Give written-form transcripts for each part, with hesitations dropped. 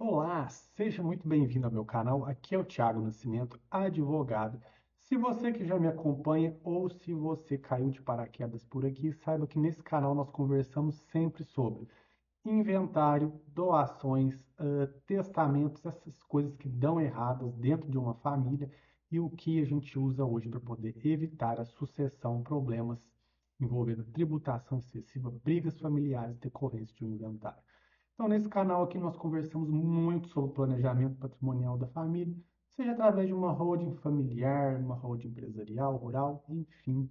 Olá, seja muito bem-vindo ao meu canal. Aqui é o Thiago Nascimento, advogado. Se você que já me acompanha ou se você caiu de paraquedas por aqui, saiba que nesse canal nós conversamos sempre sobre inventário, doações, testamentos, essas coisas que dão erradas dentro de uma família e o que a gente usa hoje para poder evitar a sucessão, problemas envolvendo tributação excessiva, brigas familiares decorrentes de um inventário. Então, nesse canal aqui, nós conversamos muito sobre o planejamento patrimonial da família, seja através de uma holding familiar, uma holding empresarial, rural, enfim,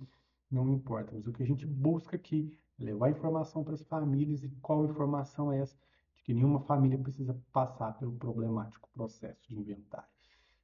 não importa. Mas o que a gente busca aqui é levar informação para as famílias e qual informação é essa? De que nenhuma família precisa passar pelo problemático processo de inventário.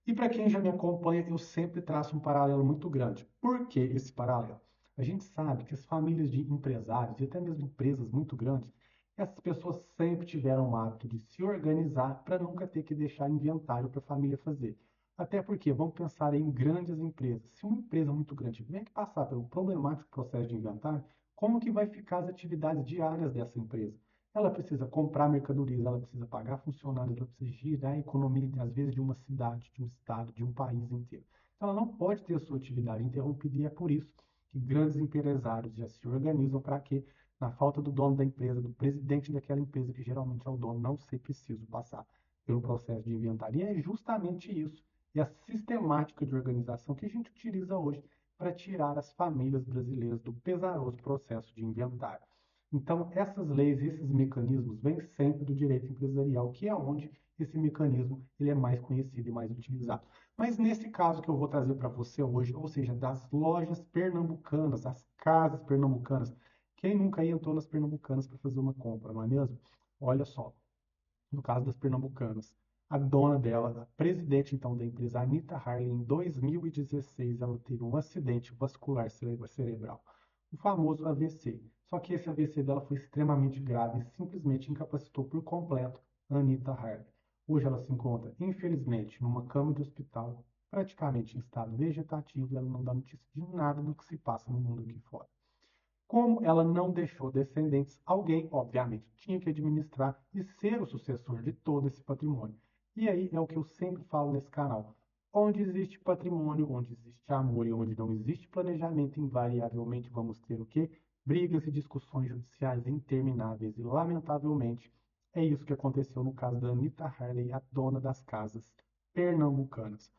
E para quem já me acompanha, eu sempre traço um paralelo muito grande. Por que esse paralelo? A gente sabe que as famílias de empresários e até mesmo empresas muito grandes, essas pessoas sempre tiveram o hábito de se organizar para nunca ter que deixar inventário para a família fazer. Até porque, vamos pensar em grandes empresas. Se uma empresa muito grande tiver que passar pelo problemático processo de inventário, como que vai ficar as atividades diárias dessa empresa? Ela precisa comprar mercadorias, ela precisa pagar funcionários, ela precisa girar a economia, às vezes, de uma cidade, de um estado, de um país inteiro. Então, ela não pode ter a sua atividade interrompida e é por isso que grandes empresários já se organizam para que, na falta do dono da empresa, do presidente daquela empresa, que geralmente é o dono, não ser preciso passar pelo processo de inventário. E é justamente isso, e a sistemática de organização que a gente utiliza hoje para tirar as famílias brasileiras do pesaroso processo de inventário. Então, essas leis, esses mecanismos vêm sempre do direito empresarial, que é onde esse mecanismo ele é mais conhecido e mais utilizado. Mas nesse caso que eu vou trazer para você hoje, ou seja, das lojas pernambucanas, as casas pernambucanas, quem nunca entrou nas pernambucanas para fazer uma compra, não é mesmo? Olha só, no caso das pernambucanas, a dona dela, a presidente então da empresa, Anita Harley, em 2016, ela teve um acidente vascular cerebral, o famoso AVC. Só que esse AVC dela foi extremamente grave e simplesmente incapacitou por completo a Anita Harley. Hoje ela se encontra, infelizmente, numa cama de hospital, praticamente em estado vegetativo, e ela não dá notícia de nada do que se passa no mundo aqui fora. Como ela não deixou descendentes, alguém, obviamente, tinha que administrar e ser o sucessor de todo esse patrimônio. E aí é o que eu sempre falo nesse canal. Onde existe patrimônio, onde existe amor e onde não existe planejamento, invariavelmente vamos ter o quê? Brigas e discussões judiciais intermináveis. E, lamentavelmente, é isso que aconteceu no caso da Anita Harley, a dona das casas pernambucanas.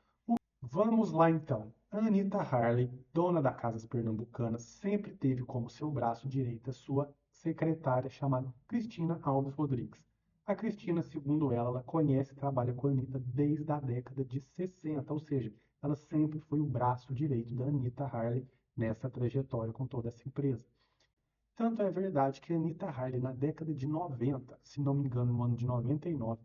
Vamos lá então. A Anita Harley, dona da Casas Pernambucanas, sempre teve como seu braço direito a sua secretária chamada Cristina Alves Rodrigues. A Cristina, segundo ela, ela conhece e trabalha com a Anitta desde a década de 60, ou seja, ela sempre foi o braço direito da Anita Harley nessa trajetória com toda essa empresa. Tanto é verdade que a Anita Harley, na década de 90, se não me engano, no ano de 99,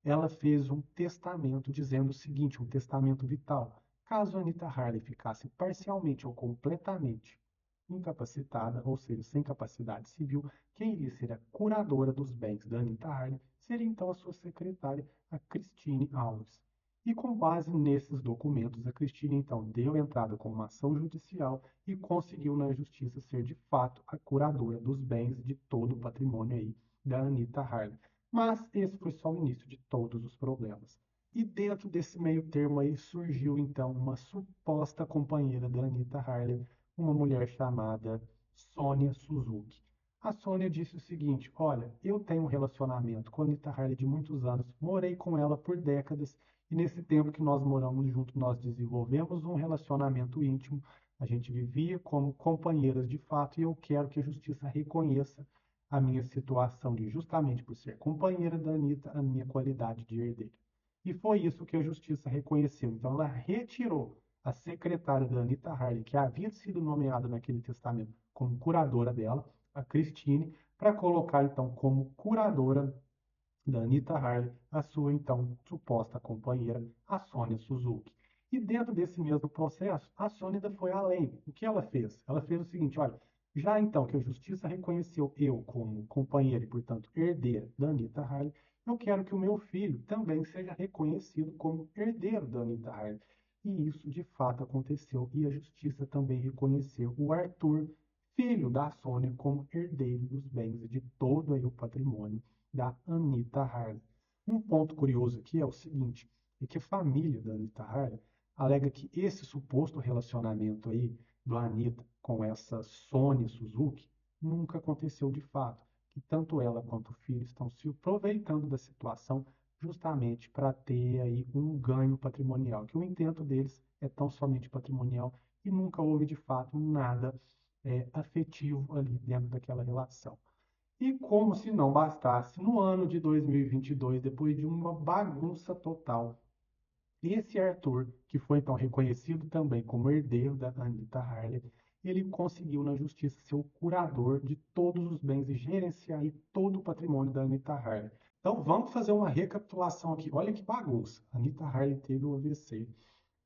ela fez um testamento dizendo o seguinte, um testamento vital. Caso a Anita Harley ficasse parcialmente ou completamente incapacitada, ou seja, sem capacidade civil, quem iria ser a curadora dos bens da Anita Harley seria então a sua secretária, a Christine Alves. E com base nesses documentos, a Cristina então deu entrada com uma ação judicial e conseguiu na justiça ser de fato a curadora dos bens de todo o patrimônio aí da Anita Harley. Mas esse foi só o início de todos os problemas. E dentro desse meio termo aí surgiu então uma suposta companheira da Anita Harley, uma mulher chamada Sônia Suzuki. A Sônia disse o seguinte: olha, eu tenho um relacionamento com a Anita Harley de muitos anos, morei com ela por décadas e nesse tempo que nós moramos juntos, nós desenvolvemos um relacionamento íntimo. A gente vivia como companheiras de fato e eu quero que a justiça reconheça a minha situação de, justamente por ser companheira da Anitta, a minha qualidade de herdeira. E foi isso que a justiça reconheceu. Então, ela retirou a secretária da Anitta Harley, que havia sido nomeada naquele testamento como curadora dela, a Christine, para colocar então como curadora da Anita Harley, a sua então suposta companheira, a Sônia Suzuki. E dentro desse mesmo processo, a Sônia ainda foi além. O que ela fez? Ela fez o seguinte: olha, já então que a justiça reconheceu eu como companheira e, portanto, herdeira da Anita Harley, eu quero que o meu filho também seja reconhecido como herdeiro da Anita Harley. E isso de fato aconteceu e a justiça também reconheceu o Arthur, filho da Sônia, como herdeiro dos bens e de todo aí o patrimônio da Anita Harley. Um ponto curioso aqui é o seguinte, é que a família da Anitta Harley alega que esse suposto relacionamento aí do Anitta com essa Sônia Suzuki nunca aconteceu de fato, que tanto ela quanto o filho estão se aproveitando da situação justamente para ter aí um ganho patrimonial, que o intento deles é tão somente patrimonial e nunca houve de fato nada afetivo ali dentro daquela relação. E como se não bastasse, no ano de 2022, depois de uma bagunça total, esse Arthur, que foi então reconhecido também como herdeiro da Anitta Harley, ele conseguiu na justiça ser o curador de todos os bens e gerenciar aí todo o patrimônio da Anitta Harley. Então vamos fazer uma recapitulação aqui. Olha que bagunça. A Anitta Harley teve o AVC.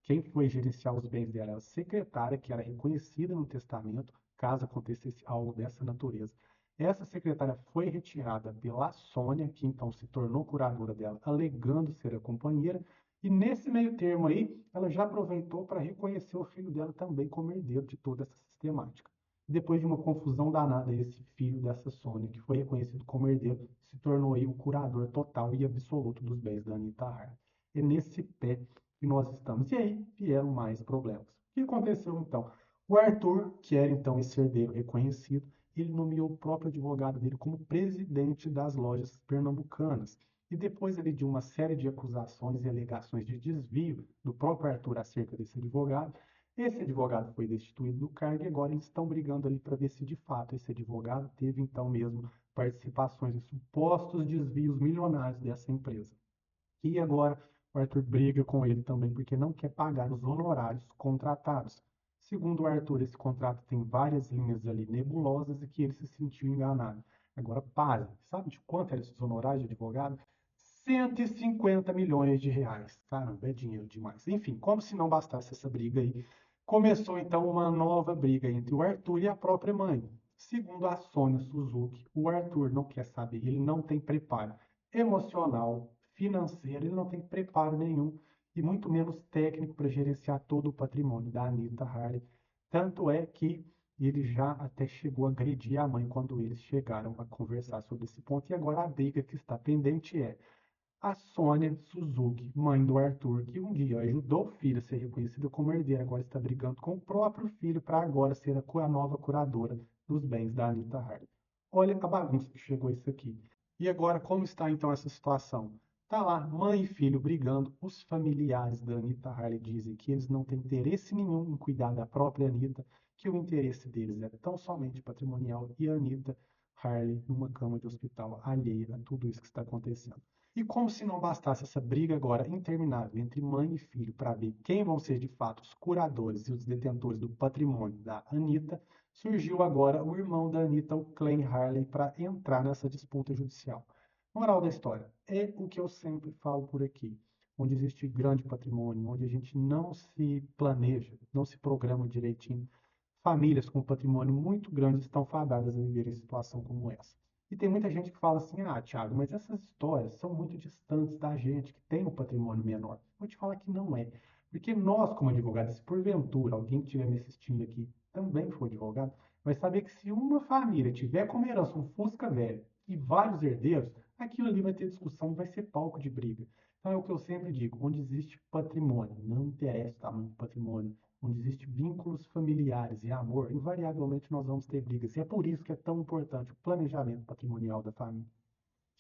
Quem foi gerenciar os bens dela era a secretária, que era reconhecida no testamento, caso acontecesse algo dessa natureza. Essa secretária foi retirada pela Sônia, que então se tornou curadora dela, alegando ser a companheira, e nesse meio termo aí, ela já aproveitou para reconhecer o filho dela também como herdeiro de toda essa sistemática. Depois de uma confusão danada, esse filho dessa Sônia, que foi reconhecido como herdeiro, se tornou aí o curador total e absoluto dos bens da Anitta Harley. É nesse pé que nós estamos. E aí vieram mais problemas. O que aconteceu então? O Arthur, que era então esse herdeiro reconhecido, ele nomeou o próprio advogado dele como presidente das lojas pernambucanas. E depois ali, de uma série de acusações e alegações de desvio do próprio Arthur acerca desse advogado, esse advogado foi destituído do cargo e agora eles estão brigando ali para ver se de fato esse advogado teve então mesmo participações em supostos desvios milionários dessa empresa. E agora o Arthur briga com ele também porque não quer pagar os honorários contratados. Segundo o Arthur, esse contrato tem várias linhas ali nebulosas e que ele se sentiu enganado. Agora, pare, sabe de quanto eram esses honorários de advogado? 150 milhões de reais. Caramba, é dinheiro demais. Enfim, como se não bastasse essa briga aí, começou então uma nova briga entre o Arthur e a própria mãe. Segundo a Sônia Suzuki, o Arthur não quer saber, ele não tem preparo emocional, financeiro, ele não tem preparo nenhum e muito menos técnico para gerenciar todo o patrimônio da Anitta Harley. Tanto é que ele já até chegou a agredir a mãe quando eles chegaram a conversar sobre esse ponto. E agora a briga que está pendente é a Sônia Suzuki, mãe do Arthur, que um dia ajudou o filho a ser reconhecido como herdeiro, agora está brigando com o próprio filho para agora ser a nova curadora dos bens da Anitta Harley. Olha a bagunça que chegou isso aqui. E agora, como está então essa situação? Tá lá, mãe e filho brigando. Os familiares da Anitta Harley dizem que eles não têm interesse nenhum em cuidar da própria Anitta, que o interesse deles é tão somente patrimonial e a Anitta Harley numa cama de hospital alheia a tudo isso que está acontecendo. E como se não bastasse essa briga agora interminável entre mãe e filho para ver quem vão ser de fato os curadores e os detentores do patrimônio da Anitta, surgiu agora o irmão da Anitta, o Clay Harley, para entrar nessa disputa judicial. Moral da história, é o que eu sempre falo por aqui. Onde existe grande patrimônio, onde a gente não se planeja, não se programa direitinho, famílias com patrimônio muito grande estão fadadas a viver em situação como essa. E tem muita gente que fala assim: ah, Thiago, mas essas histórias são muito distantes da gente que tem um patrimônio menor. Vou te falar que não é. Porque nós, como advogados, se porventura alguém que estiver me assistindo aqui também for advogado, vai saber que se uma família tiver como herança um Fusca velho e vários herdeiros, aquilo ali vai ter discussão, vai ser palco de briga. Então é o que eu sempre digo: onde existe patrimônio, não interessa o tamanho do patrimônio, onde existe vínculos familiares e amor, invariavelmente nós vamos ter brigas. E é por isso que é tão importante o planejamento patrimonial da família.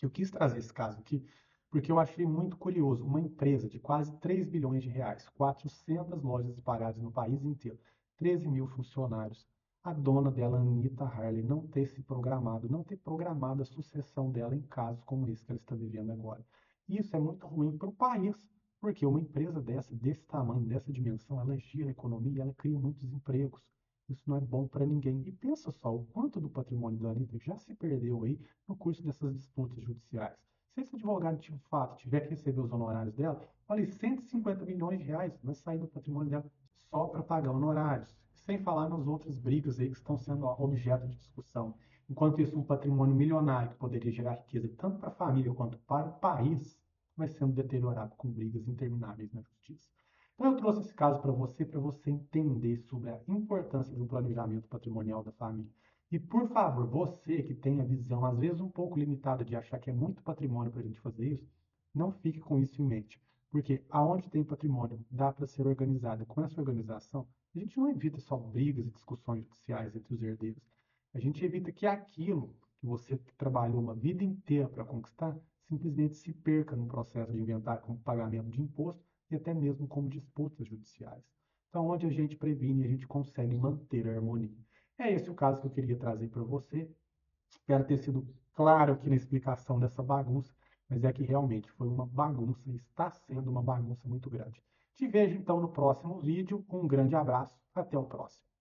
Eu quis trazer esse caso aqui porque eu achei muito curioso uma empresa de quase 3 bilhões de reais, 400 lojas espalhadas no país inteiro, 13 mil funcionários, a dona dela, Anitta Harley, não ter se programado, não ter programado a sucessão dela em casos como esse que ela está vivendo agora. Isso é muito ruim para o país, porque uma empresa dessa, desse tamanho, dessa dimensão, ela gira a economia, ela cria muitos empregos. Isso não é bom para ninguém. E pensa só, o quanto do patrimônio da Anitta já se perdeu aí no curso dessas disputas judiciais. Se esse advogado de fato tiver que receber os honorários dela, olha, 150 milhões de reais vai sair do patrimônio dela só para pagar honorários, sem falar nas outras brigas aí que estão sendo objeto de discussão. Enquanto isso, um patrimônio milionário que poderia gerar riqueza tanto para a família quanto para o país vai sendo deteriorado com brigas intermináveis na justiça. Então eu trouxe esse caso para você entender sobre a importância do planejamento patrimonial da família. E por favor, você que tem a visão às vezes um pouco limitada de achar que é muito patrimônio para a gente fazer isso, Não fique com isso em mente, porque aonde tem patrimônio dá para ser organizado. Com essa organização, a gente não evita só brigas e discussões judiciais entre os herdeiros. A gente evita que aquilo que você trabalhou uma vida inteira para conquistar simplesmente se perca no processo de inventário como pagamento de imposto e até mesmo como disputas judiciais. Então, onde a gente previne, a gente consegue manter a harmonia. É esse o caso que eu queria trazer para você. Espero ter sido claro aqui na explicação dessa bagunça, mas é que realmente foi uma bagunça e está sendo uma bagunça muito grande. Te vejo então no próximo vídeo. Um grande abraço. Até o próximo.